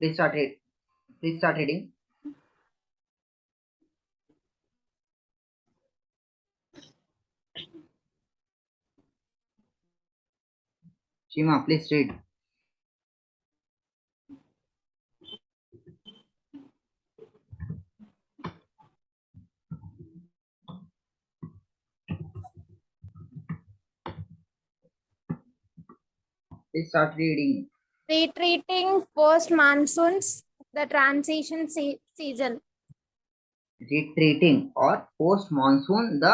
Please start it. Please start reading. Shima, please read. Please start reading. Retreating post monsoons, the transition season. Retreating or post monsoon, the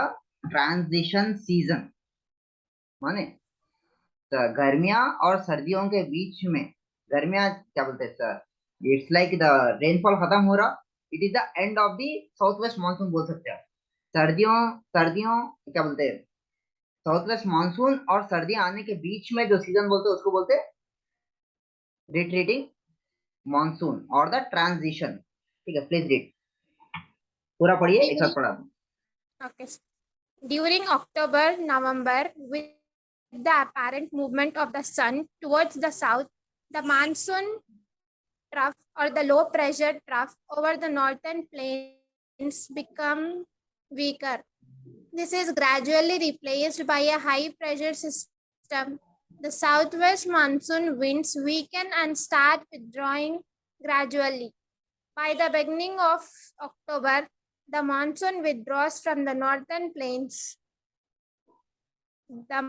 transition season. माने गर्मियां और सर्दियों के बीच में, गर्मियां क्या बोलते हैं sir, it's like the rainfall खत्म हो रहा, it is the end of the south west monsoon बोल सकते हैं। सर्दियों सर्दियों क्या बोलते हैं, साउथ वेस्ट मानसून और सर्दियां आने के बीच में जो सीजन बोलते हैं उसको बोलते हैं रिट्रीटिंग मानसून और द ट्रांजिशन। ठीक है, प्लीज रीड, पूरा पढ़िए, एक साथ पढ़ा दूं। Okay. During October, November, with the apparent movement of the sun towards the south, the monsoon trough or the low pressure trough over the northern plains become weaker. This is gradually replaced by a high pressure system. The southwest monsoon winds weaken and start withdrawing gradually. By the beginning of October, the monsoon withdraws from the northern plains. The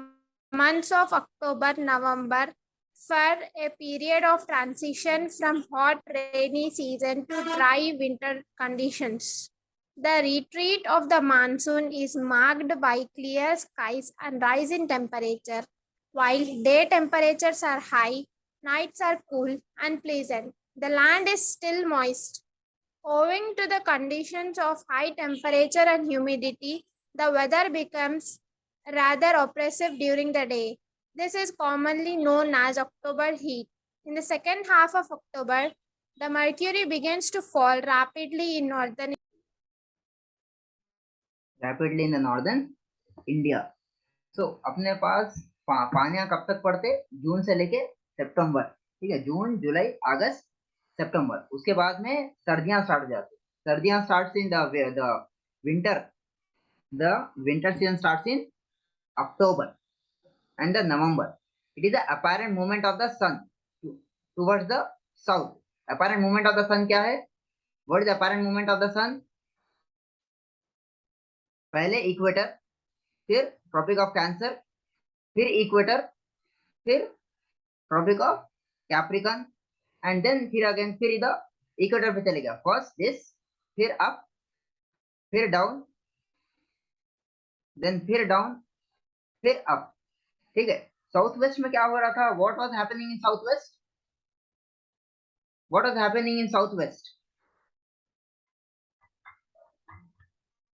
months of October, November for a period of transition from hot rainy season to dry winter conditions. The retreat of the monsoon is marked by clear skies and rise in temperature. While day temperatures are high, nights are cool and pleasant. The land is still moist. Owing to the conditions of high temperature and humidity, the weather becomes rather oppressive during the day. This is commonly known as October heat. In the second half of October, the mercury begins to fall rapidly in northern India. So अपने पास पानियां कब तक पड़ते, जून से लेके सितंबर। ठीक है, जून, जुलाई, अगस्त, सितंबर। उसके बाद में सर्दियां स्टार्ट हो जाती। सर्दियां starts in the winter. The winter season starts in October and the November. It is the apparent movement of the sun towards the south. Apparent movement of the sun क्या है? What is the apparent movement of the sun? पहले equator, फिर tropic of cancer, फिर equator, फिर tropic of capricorn, and then फिर again फिर इधर equator पे चले गया। फर्स्ट दिस, फिर अप, फिर डाउन, देन फिर डाउन, फिर अप। ठीक है, साउथ वेस्ट में क्या हो रहा था? What was happening in south west? What was happening in south west?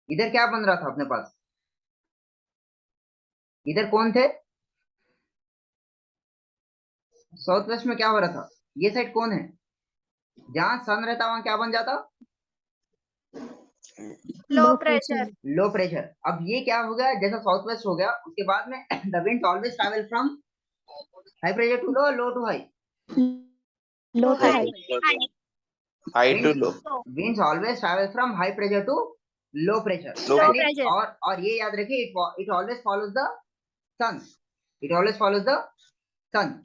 इधर क्या बन रहा था अपने पास? इधर कौन थे? साउथ वेस्ट में क्या हो रहा था? ये साइड कौन है? जहां सन रहता वहां क्या बन जाता? Low pressure. Low pressure. अब ये क्या हो गया, जैसा साउथ वेस्ट हो गया उसके बाद में the wind always travel from high pressure to low, low to high, low to high, high to low. winds always travel from high pressure to low pressure. Low And pressure. और ये याद रखिए, it always follows the sun. It always follows the sun.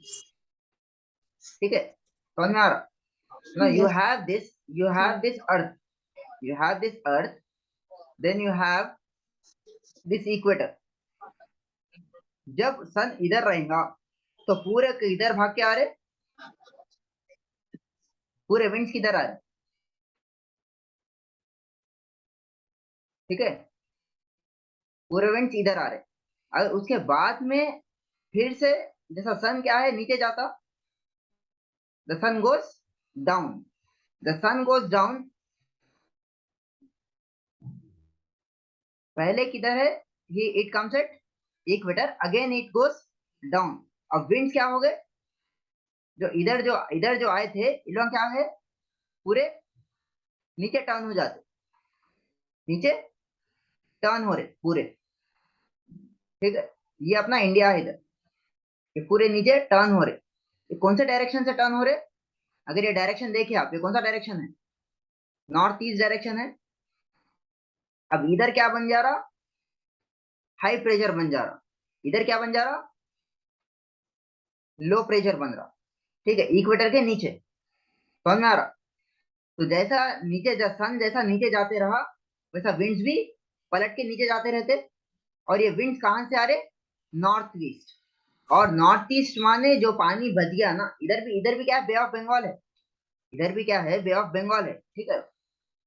ठीक है, समझ में आ रहा? Now you have this earth, you have this earth, then you have this equator. जब सन इधर रहेगा तो पूरे इधर भाग के आ रहे, पूरे विंड्स किधर आ रहे? ठीक है, पूरे विंड्स इधर आ रहे। अगर उसके बाद में फिर से जैसा सन क्या है नीचे जाता, the sun goes down, the sun goes down. पहले किधर है? ही it comes at equator, again it goes down. अब विंड्स क्या हो गए? जो इधर जो आए थे, इन लोग क्या है, पूरे नीचे टर्न हो जाते, नीचे टर्न हो रहे पूरे। ठीक है, ये अपना इंडिया है, इधर ये पूरे नीचे टर्न हो रहे। ये कौन से डायरेक्शन से टर्न हो रहे? अगर ये डायरेक्शन देखिए आप, ये कौन सा डायरेक्शन है? नॉर्थ ईस्ट डायरेक्शन है। अब इधर क्या बन जा रहा? हाई प्रेशर बन जा रहा। इधर क्या बन जा रहा? लो प्रेशर बन रहा। ठीक है, इक्वेटर के नीचे। समझ में आ रहा? तो जैसा नीचे सन जैसा नीचे जाते रहा, वैसा विंड्स भी पलट के नीचे जाते रहते। और ये विंड्स कहाँ से आ रहे? North east. और नॉर्थ ईस्ट माने जो पानी बच गया ना, इधर भी क्या है? बे ऑफ बंगाल है। इधर भी क्या है? बे ऑफ बंगाल है। ठीक है,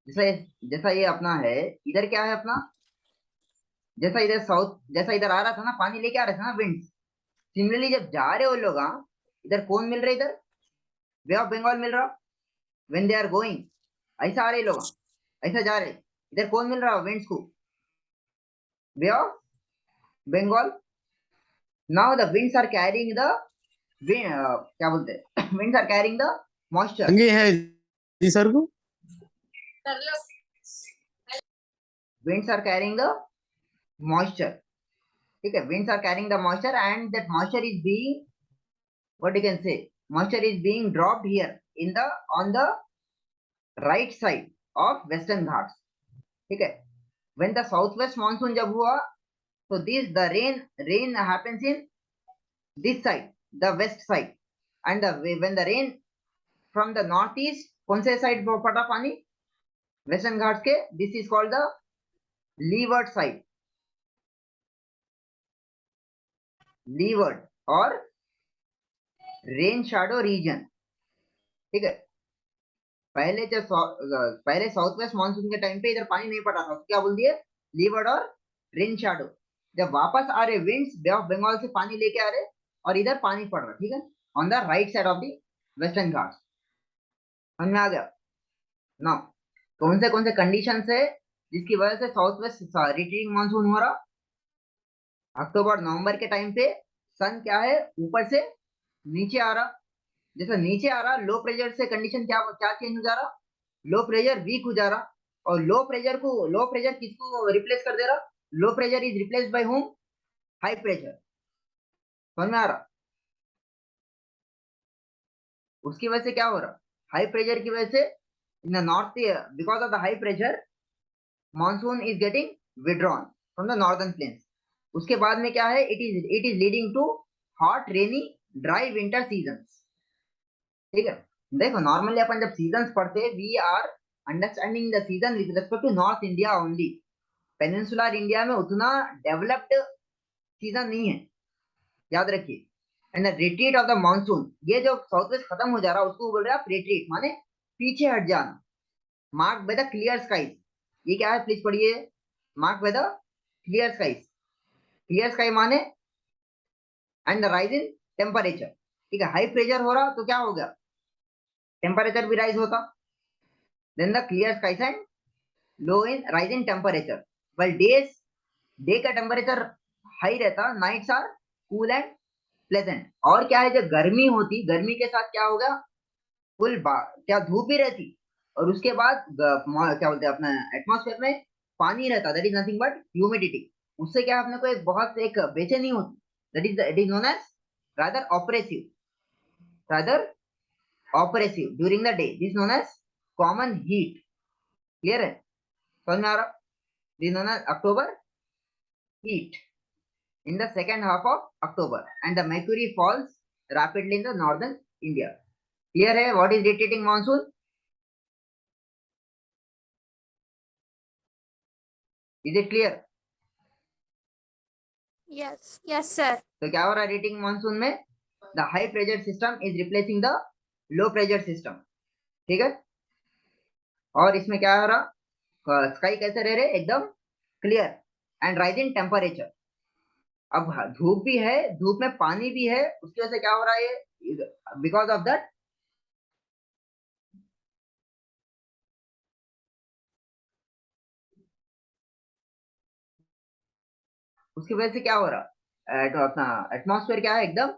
जैसा जैसा ये अपना है, इधर क्या है अपना? जैसा इधर साउथ, जैसा इधर आ रहा था ना, पानी लेके आ रहा था ना विंड्स, सिमिलरली जब जा रहे हो लोग, हाँ, इधर कौन मिल रहा है? इधर बे ऑफ बंगाल मिल रहा। व्हेन दे आर गोइंग, ऐसा आ रहे लोग, ऐसा जा रहे, इधर कौन मिल रहा विंड्स को? Bay of Bengal. Now the winds are carrying the क्या बोलते हैं winds are carrying the moisture. संगी है जी सर को। Winds are carrying the moisture. ठीक है, winds are carrying the moisture and that moisture is being, what you can say, moisture is being dropped here in the on the right side of western ghats. ठीक है, when the southwest monsoon जब हुआ, so this the rain happens in this side, the west side, and when the rain from the northeast, कौन से side पड़ा पानी? Western Ghats के। This is called the leeward side, leeward और rain shadow region. ठीक है, पहले जब पहले साउथ वेस्ट मानसून के टाइम पे इधर पानी नहीं पड़ा था, तो क्या बोल दिए? लीवर्ड और रेन शैडो। जब वापस आ रहे विंड्स बे ऑफ बंगाल से पानी लेके आ रहे, और इधर पानी पड़ रहा। ठीक है, on the right side of the western Ghats. समझ में आ गया ना? कौन से कंडीशन है जिसकी वजह से साउथ वेस्ट रिट्रीटिंग मानसून हो रहा? अक्टूबर नवंबर के टाइम पे सन क्या है? ऊपर से नीचे आ रहा। जैसे नीचे आ रहा, लो प्रेशर से कंडीशन क्या क्या चेंज हो जा रहा? लो प्रेशर वीक हो जा रहा। और लो प्रेशर किसको रिप्लेस कर दे रहा? Low pressure is replace by home? High pressure. समझ में आ रहा? उसकी वजह से क्या हो रहा? हाई प्रेशर की वजह से in the north, because of the high pressure, monsoon is getting withdrawn from the northern plains. उसके बाद में क्या है? It is leading to hot rainy dry winter seasons. ठीक है, देखो नॉर्मली अपन जब सीजन्स पढ़ते हैं, we are understanding the season with respect to north India only. Peninsular India में उतना डेवलप्ड सीजन नहीं है, याद रखिए। And the retreat of the monsoon, ये जो साउथ वेस्ट खत्म हो जा रहा है उसको बोल रहे हैं आप रिट्रीट, माने पीछे हट जाना। Mark by the clear skies, ये क्या है प्लीज पढ़िए। Mark by the clear skies. Clear sky माने and the rise in temperature. ठीक है, हाई प्रेशर हो रहा तो क्या हो गया? टेम्परेचर भी राइज होता। Then the clear skies and low in rise in temperature. Well day का टेम्परेचर हाई रहता, nights are cool and pleasant. और क्या है, जब गर्मी होती, गर्मी के साथ क्या होगा? क्या धूप भी रहती, और उसके बाद क्या बोलते हैं अपना एटमॉस्फेयर में पानी रहता, that is nothing but humidity. उससे क्या अपने को एक बेचैनी होती, that is it is known as rather rather oppressive during the day, this is known as common heat. Clear है? समझ में आ रहा? this is known as October heat in the second half of October, and the mercury falls rapidly in the northern India. Clear है? what is retreating monsoon? is it clear? Yes sir. तो क्या हो रहा है retreating monsoon में? the high pressure system is replacing the low pressure system. ठीक है, और इसमें क्या हो रहा? स्काई कैसे रह रहे? एकदम क्लियर एंड राइजिंग टेम्परेचर। अब धूप भी है, धूप में पानी भी है, उसकी वजह से क्या हो रहा है? बिकॉज ऑफ दैट उसकी वजह से क्या हो रहा? तो अपना एटमॉस्फेयर क्या है? एकदम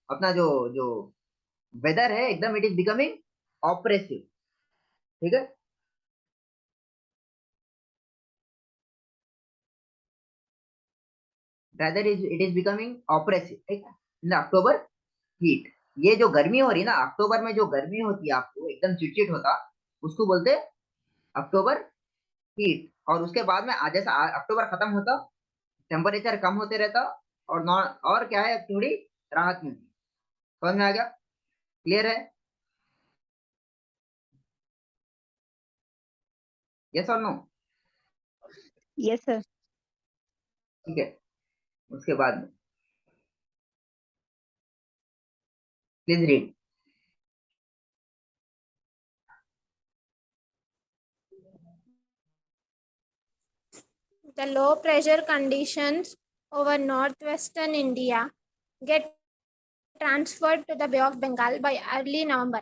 अपना जो जो वेदर है एकदम, इट इज बिकमिंग ऑपरेसिव। ठीक है, rather it is becoming oppressive, ठीक है, in the October heat. ये जो गर्मी हो रही ना, अक्टूबर में जो गर्मी होती है आपको एकदम चिटचिट होता, उसको बोलते अक्टूबर हीट। और उसके बाद में जैसा अक्टूबर खत्म होता, टेम्परेचर कम होते रहता, और और क्या है, थोड़ी राहत मिलती। समझ में आ गया? क्लियर है? यस और नो? Yes, sir. ठीक है, उसके बाद में please read. The low pressure conditions over northwestern India get transferred to the Bay of Bengal by early November.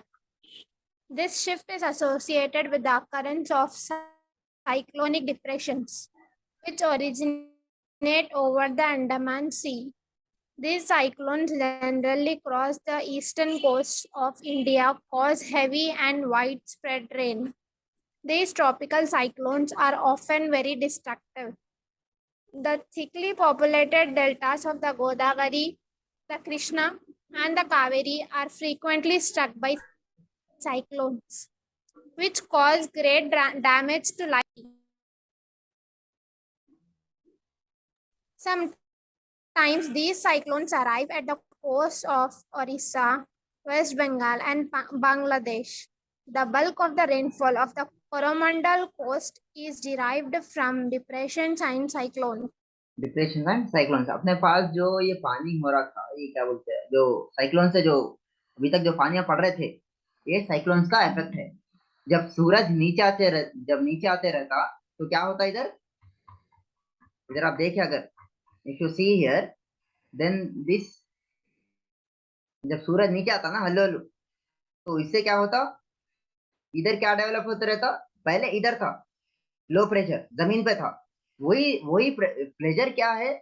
This shift is associated with the occurrence of cyclonic depressions, which originate over the Andaman Sea. These cyclones generally cross the eastern coast of India, cause heavy and widespread rain. These tropical cyclones are often very destructive. The thickly populated deltas of the Godavari, the Krishna, and the Kaveri are frequently struck by cyclones, which cause great damage to life. Sometimes these cyclones arrive at the coast of Orissa, West Bengal, and Bangladesh. The bulk of the rainfall of the Coromandel coast is derived from depressions and cyclones. Depression and cyclone. अपने पास जो ये पानी हो रहा था, ये क्या बोलते हैं, जो साइक्लोन से जो अभी तक जो पानियां पड़ रहे थे, ये साइक्लोन्स का इफेक्ट है। जब सूरज जब नीचे आते रहता, तो क्या होता है इधर, इधर आप देखिए, अगर if you see here, then this, जब सूरज नीचे आता ना, हल्लो हल्लो, तो इससे क्या होता, इधर क्या डेवलप होता रहता, पहले इधर था लो प्रेशर, जमीन पे था, वही वही प्रेशर क्या है,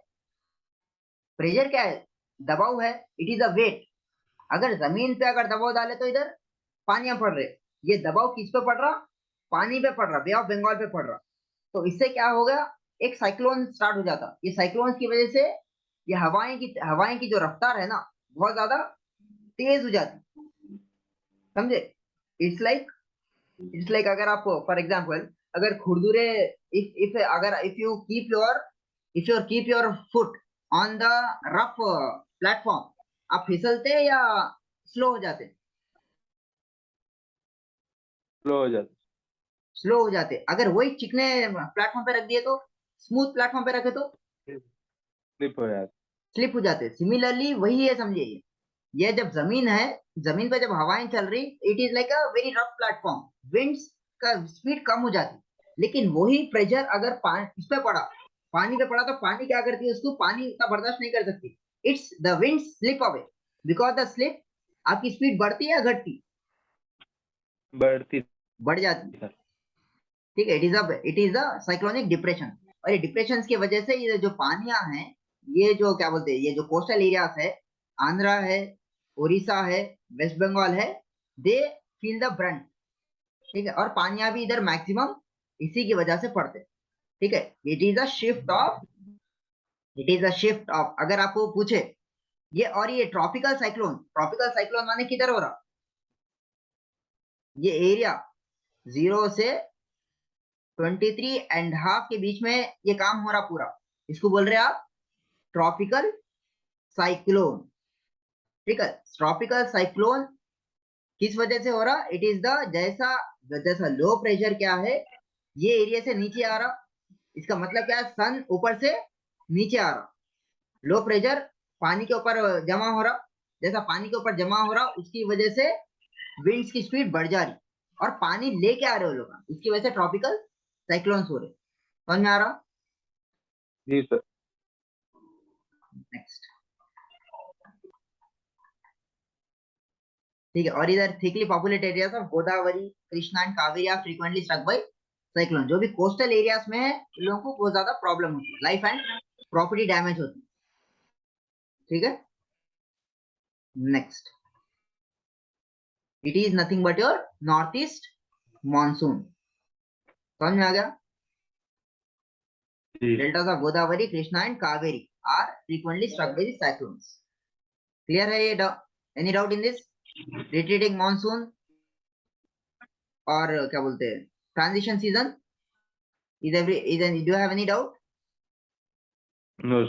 प्रेशर क्या है, दबाव है, इट इज अ वेट। अगर जमीन पे अगर दबाव डाले तो इधर पानियां पड़ रहे, ये दबाव किस पे पड़ रहा, पानी पे पड़ रहा, बे ऑफ बंगाल पे पड़ रहा। तो इससे क्या हो गया, एक साइक्लोन स्टार्ट हो जाता। ये साइक्लोन की वजह से ये हवाएं की जो रफ्तार है ना, बहुत ज्यादा तेज हो जाती। समझे? इट्स लाइक अगर आप फॉर एग्जांपल, अगर खुरदुरे, इफ अगर if your foot on the rough platform, आप फिसलते या स्लो हो जाते? स्लो हो जाता, स्लो हो जाते। अगर वही चिकने प्लेटफॉर्म पे रख दिए तो, स्मूथ प्लेटफॉर्म पे रखे तो स्लिप हो जाता। स्लिप हो जाते। सिमिलरली वही है, समझिए, ये जब जमीन है, जमीन पे जब हवाएं चल रही, it is like a very rough platform, winds का स्पीड कम हो जाती। लेकिन वही प्रेशर अगर इस पे पड़ा, पानी पे पड़ा, तो पानी क्या करती है, उसको पानी उतना बर्दाश्त नहीं कर सकती। It's the wind slip away, because the slip, आपकी स्पीड बढ़ती है या घटती? बढ़ती बढ़ जाती। ठीक है, it is the cyclonic depression. और ये डिप्रेशन की वजह से ये जो पानियां हैं, ये जो क्या बोलते हैं, ये जो कोस्टल एरियाज है, आंध्रा है, उड़ीसा है, वेस्ट बंगाल है, दे फील द ब्रंट। ठीक है, और पानियां भी इधर मैक्सिमम इसी की वजह से पड़ते। ठीक है, it is a shift of, अगर आपको पूछे ये, और ये ट्रॉपिकल साइक्लोन माने किधर हो रहा, ये एरिया 0 से 23.5 के बीच में ये काम हो रहा पूरा, इसको बोल रहे हैं आप ट्रॉपिकल साइक्लोन। ठीक है, ट्रॉपिकल साइक्लोन किस वजह से हो रहा, इट इज द जैसा लो प्रेशर क्या है, ये एरिया से नीचे आ रहा, इसका मतलब क्या है, सन ऊपर से नीचे आ रहा, लो प्रेशर पानी के ऊपर जमा हो रहा, जैसा पानी के ऊपर जमा हो रहा, उसकी वजह से विंड्स की स्पीड बढ़ जा रही, और पानी लेके आ रहे हो लोग, इसकी वजह से ट्रॉपिकल साइक्लोन्स हो रहे। समझ में आ रहा? जी सर। नेक्स्ट। ठीक है, और इधर thickly populated areas of Godavari, Krishna and Kaveri are frequently struck by cyclone. जो भी कोस्टल एरियाज में है, इन लोगों को बहुत ज्यादा प्रॉब्लम होती है, लाइफ एंड प्रॉपर्टी डैमेज होती है। ठीक है, next. It is nothing but your north east monsoon. समझ में आ गया? Deltas of Godavari, Krishna and Kaveri are frequently struck by the cyclones. Clear है ये Any doubt in this? Retreating monsoon और क्या बोलते हैं transition season? Do you have any doubt? No,